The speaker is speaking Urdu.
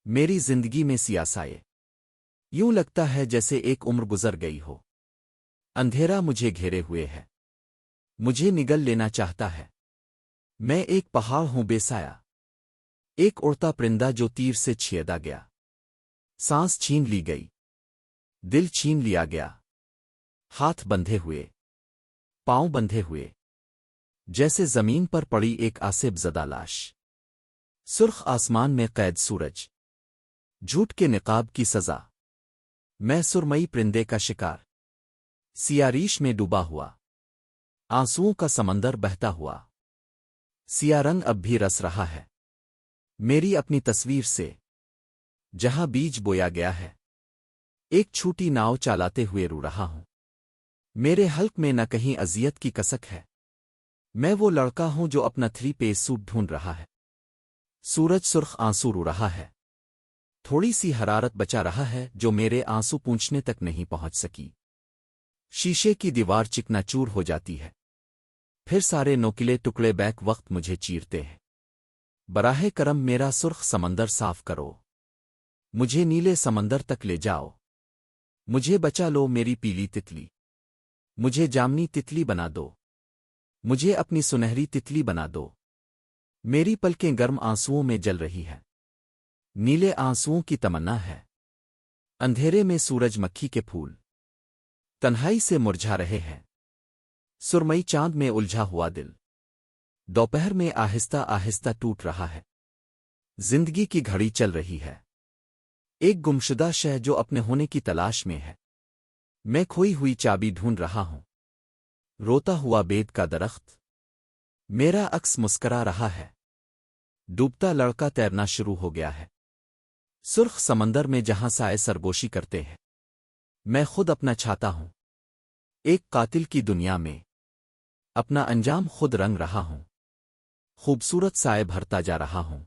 میری زندگی میں سیاسائے یوں لگتا ہے جیسے ایک عمر گزر گئی ہو۔ اندھیرا مجھے گھیرے ہوئے ہے، مجھے نگل لینا چاہتا ہے۔ میں ایک پہاڑ ہوں بے سایہ، ایک اڑتا پرندہ جو تیر سے چھیدا گیا۔ سانس چھین لی گئی، دل چھین لیا گیا، ہاتھ بندھے ہوئے، پاؤں بندھے ہوئے، جیسے زمین پر پڑی ایک آسیب زدہ لاش۔ سرخ آسمان میں قید سورج، جھوٹ کے نقاب کی سزا۔ میں سرمئی پرندے کا شکار، سیاریش میں ڈوبا ہوا، آنسوؤں کا سمندر بہتا ہوا۔ سیاہ رنگ اب بھی رس رہا ہے میری اپنی تصویر سے، جہاں بیج بویا گیا ہے۔ ایک چھوٹی ناؤ چلاتے ہوئے رو رہا ہوں، میرے حلق میں نہ کہیں اذیت کی کسک ہے۔ میں وہ لڑکا ہوں جو اپنا 3 پیس سوٹ ڈھونڈ رہا ہے۔ سورج سرخ آنسو رو رہا ہے، تھوڑی سی حرارت بچا رہا ہے جو میرے آنسو پونچھنے تک نہیں پہنچ سکی۔ شیشے کی دیوار چکنا چور ہو جاتی ہے، پھر سارے نوکیلے ٹکڑے بیک وقت مجھے چیرتے ہیں۔ براہ کرم میرا سرخ سمندر صاف کرو، مجھے نیلے سمندر تک لے جاؤ۔ مجھے بچا لو میری پیلی تتلی، مجھے جامنی تتلی بنا دو، مجھے اپنی سنہری تتلی بنا دو۔ میری پلکیں گرم آنسوؤں میں جل رہی ہے، نیلے آنسوؤں کی تمنا ہے۔ اندھیرے میں سورج مکھی کے پھول تنہائی سے مرجھا رہے ہیں، سرمئی چاند میں الجھا ہوا دل دوپہر میں آہستہ آہستہ ٹوٹ رہا ہے۔ زندگی کی گھڑی چل رہی ہے، ایک گمشدہ شے جو اپنے ہونے کی تلاش میں ہے۔ میں کھوئی ہوئی چابی ڈھونڈ رہا ہوں، روتا ہوا بید کا درخت میرا عکس مسکرا رہا ہے۔ ڈوبتا لڑکا تیرنا شروع ہو گیا ہے، سرخ سمندر میں جہاں سائے سرگوشی کرتے ہیں۔ میں خود اپنا چھاتا ہوں، ایک قاتل کی دنیا میں اپنا انجام خود رنگ رہا ہوں۔ خوبصورت سائے بھرتا جا رہا ہوں۔